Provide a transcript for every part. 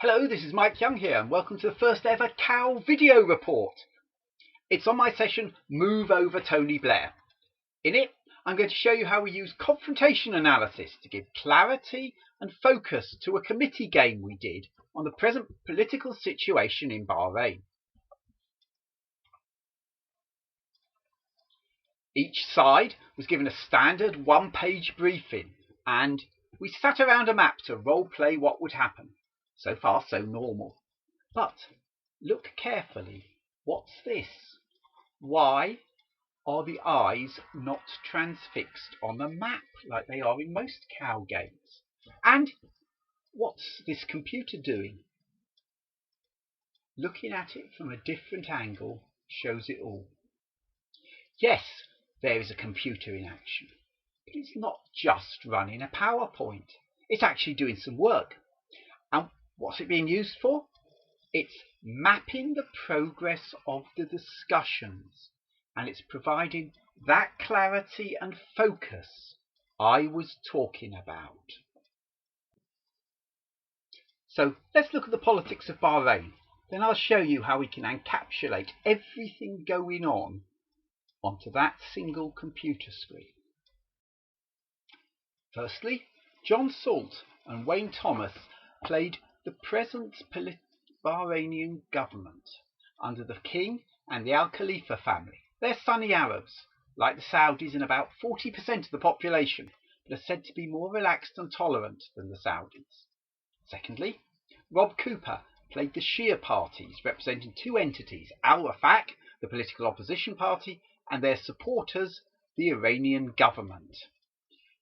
Hello, this is Mike Young here, and welcome to the first ever cow video report. It's on my session, Move Over Tony Blair. In it, I'm going to show you how we use confrontation analysis to give clarity and focus to a committee game we did on the present political situation in Bahrain. Each side was given a standard one-page briefing, and we sat around a map to role-play what would happen. So far, so normal. But look carefully. What's this? Why are the eyes not transfixed on the map like they are in most cow games? And what's this computer doing? Looking at it from a different angle shows it all. Yes, there is a computer in action, but it's not just running a PowerPoint. It's actually doing some work. And what's it being used for? It's mapping the progress of the discussions, and it's providing that clarity and focus I was talking about. So let's look at the politics of Bahrain. Then I'll show you how we can encapsulate everything going on onto that single computer screen. Firstly, John Salt and Wayne Thomas played the present Bahrainian government under the king and the Al Khalifa family. They're Sunni Arabs, like the Saudis in about 40% of the population, but are said to be more relaxed and tolerant than the Saudis. Secondly, Rob Cooper played the Shia parties, representing two entities, Al-Wafaq, the political opposition party, and their supporters, the Iranian government.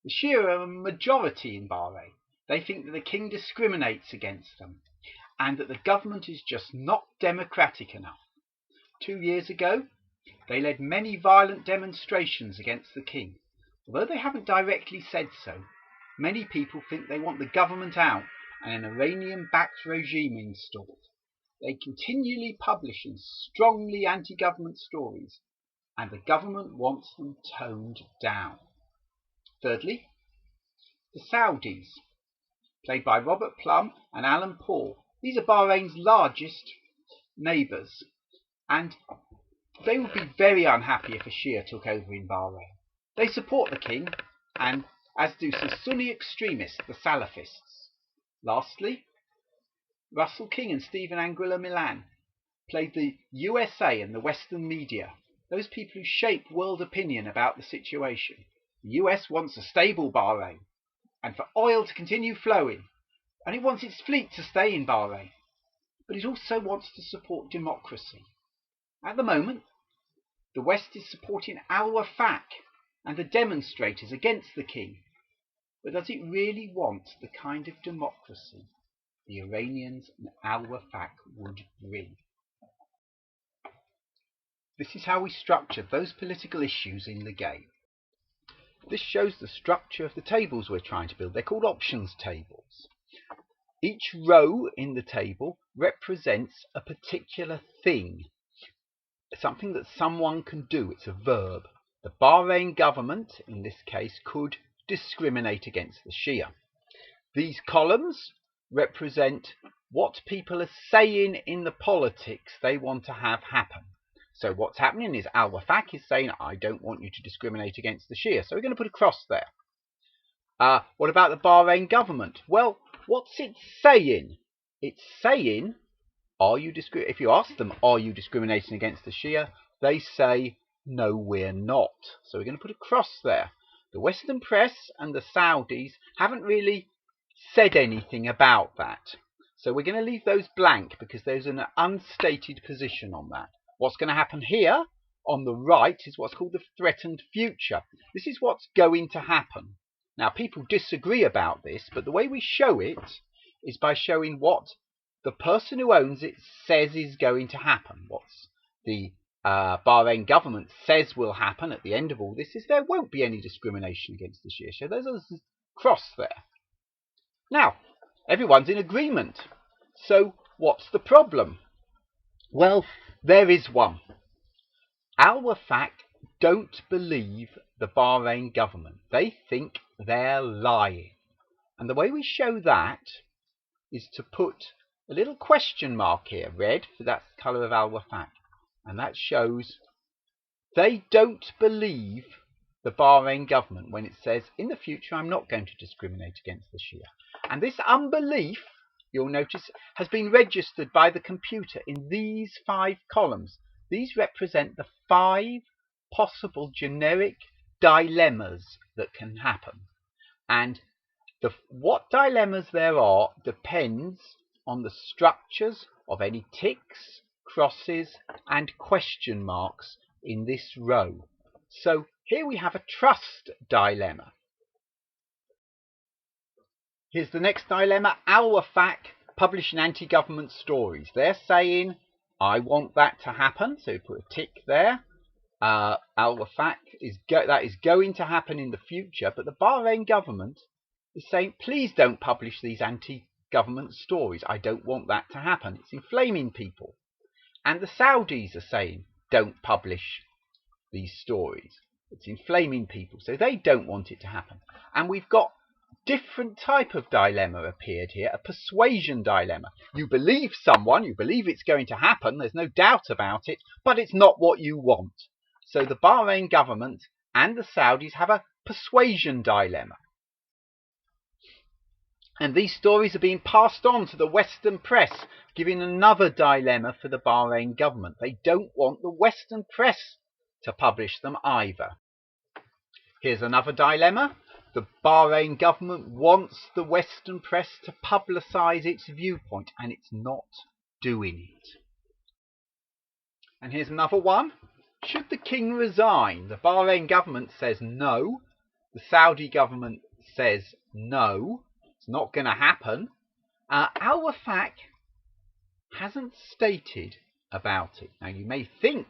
The Shia are a majority in Bahrain. They think that the king discriminates against them and that the government is just not democratic enough. 2 years ago, they led many violent demonstrations against the king. Although they haven't directly said so, many people think they want the government out and an Iranian-backed regime installed. They continually publish strongly anti-government stories, and the government wants them toned down. Thirdly, the Saudis, played by Robert Plum and Alan Paul. These are Bahrain's largest neighbours, and they would be very unhappy if a Shia took over in Bahrain. They support the king, and as do some Sunni extremists, the Salafists. Lastly, Russell King and Stephen Anguilla Milan played the USA and the Western media, those people who shape world opinion about the situation. The US wants a stable Bahrain, and for oil to continue flowing, and it wants its fleet to stay in Bahrain, but it also wants to support democracy. At the moment, the West is supporting Al-Wafaq and the demonstrators against the king, but does it really want the kind of democracy the Iranians and Al-Wafaq would bring? This is how we structure those political issues in the game. This shows the structure of the tables we're trying to build. They're called options tables. Each row in the table represents a particular thing, something that someone can do. It's a verb. The Bahrain government, in this case, could discriminate against the Shia. These columns represent what people are saying in the politics they want to have happen. So what's happening is Al-Wafaq is saying, I don't want you to discriminate against the Shia. So we're going to put a cross there. What about the Bahrain government? Well, what's it saying? It's saying, if you ask them, are you discriminating against the Shia? They say, no, we're not. So we're going to put a cross there. The Western press and the Saudis haven't really said anything about that. So we're going to leave those blank because there's an unstated position on that. What's going to happen here on the right is what's called the threatened future. This is what's going to happen. Now, people disagree about this, but the way we show it is by showing what the person who owns it says is going to happen. What the Bahrain government says will happen at the end of all this is there won't be any discrimination against the Shia. So there's a cross there. Now, everyone's in agreement. So what's the problem? Well, there is one. Al-Wafaq don't believe the Bahrain government. They think they're lying. And the way we show that is to put a little question mark here, red, for that's the colour of Al Wafaq. And that shows they don't believe the Bahrain government when it says, in the future, I'm not going to discriminate against the Shia. And this unbelief, you'll notice, has been registered by the computer in these 5 columns. These represent the 5 possible generic dilemmas that can happen. And what dilemmas there are depends on the structures of any ticks, crosses, and question marks in this row. So here we have a trust dilemma. Here's the next dilemma. Al Wafaq publishing anti-government stories. They're saying, I want that to happen. So we put a tick there. Al Wafaq that is going to happen in the future. But the Bahrain government is saying, please don't publish these anti-government stories. I don't want that to happen. It's inflaming people. And the Saudis are saying, don't publish these stories. It's inflaming people. So they don't want it to happen. And we've got different type of dilemma appeared here, a persuasion dilemma. You believe someone, you believe it's going to happen, there's no doubt about it, but it's not what you want. So the Bahrain government and the Saudis have a persuasion dilemma. And these stories are being passed on to the Western press, giving another dilemma for the Bahrain government. They don't want the Western press to publish them either. Here's another dilemma. The Bahrain government wants the Western press to publicise its viewpoint, and it's not doing it. And here's another one. Should the king resign? The Bahrain government says no. The Saudi government says no. It's not going to happen. Al Wafaq hasn't stated about it. Now you may think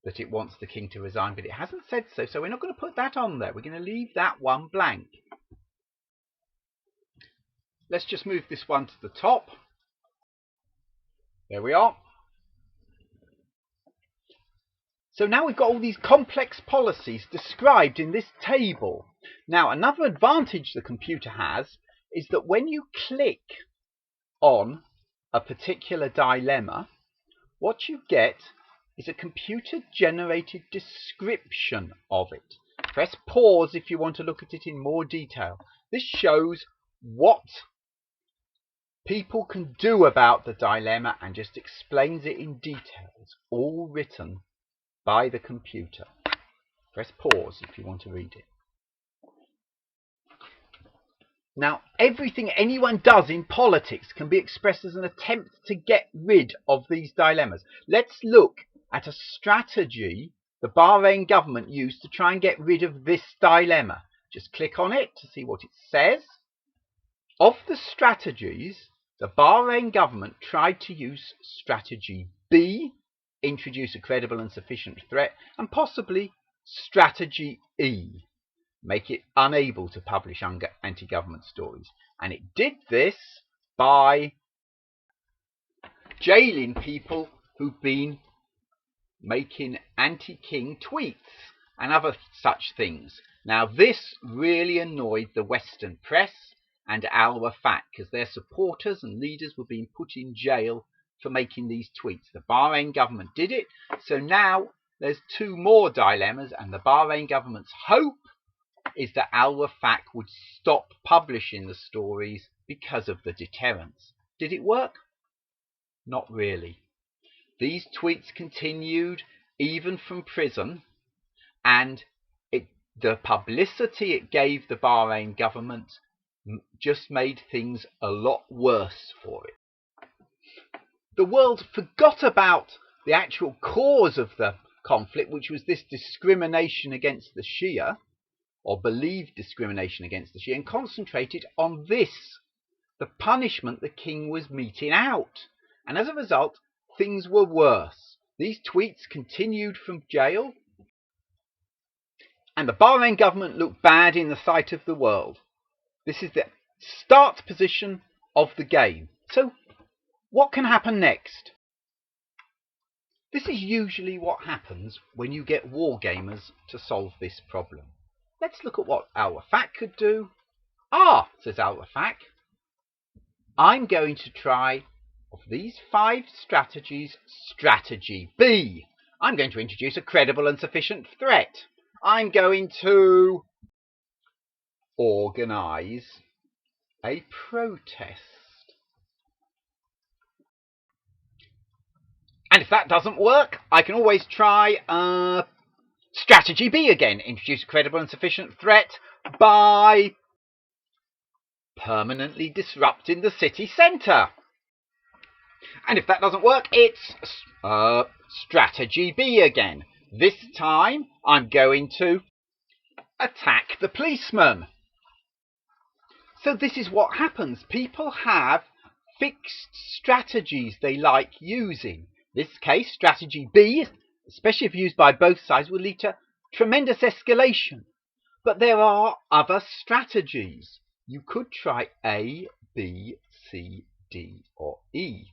that it wants the king to resign, but it hasn't said so, so we're not going to put that on there. We're going to leave that one blank. Let's just move this one to the top. There we are. So now we've got all these complex policies described in this table. Now another advantage the computer has is that when you click on a particular dilemma, what you get is a computer-generated description of it. Press pause if you want to look at it in more detail. This shows what people can do about the dilemma and just explains it in detail. It's all written by the computer. Press pause if you want to read it. Now, everything anyone does in politics can be expressed as an attempt to get rid of these dilemmas. Let's look at a strategy the Bahrain government used to try and get rid of this dilemma. Just click on it to see what it says. Of the strategies, the Bahrain government tried to use strategy B, introduce a credible and sufficient threat, and possibly strategy E, make it unable to publish anti-government stories. And it did this by jailing people who've been making anti-king tweets and other such things. Now this really annoyed the Western press and Al Wafaq, because their supporters and leaders were being put in jail for making these tweets. The Bahrain government did it, so now there's 2 more dilemmas, and the Bahrain government's hope is that Al Wafaq would stop publishing the stories because of the deterrence. Did it work? Not really. These tweets continued even from prison, and the publicity it gave the Bahrain government just made things a lot worse for it. The world forgot about the actual cause of the conflict, which was this discrimination against the Shia, or believed discrimination against the Shia, and concentrated on this, the punishment the king was meting out. And as a result, things were worse. These tweets continued from jail, and the Bahrain government looked bad in the sight of the world. This is the start position of the game. So, what can happen next? This is usually what happens when you get wargamers to solve this problem. Let's look at what Al Wafaq could do. Says Al Wafaq, I'm going to try Of these 5 strategies, strategy B. I'm going to introduce a credible and sufficient threat. I'm going to organise a protest. And if that doesn't work, I can always try strategy B again. Introduce a credible and sufficient threat by permanently disrupting the city centre. And if that doesn't work, it's strategy B again. This time, I'm going to attack the policeman. So this is what happens. People have fixed strategies they like using. In this case, strategy B, especially if used by both sides, will lead to tremendous escalation. But there are other strategies. You could try A, B, C, D, or E.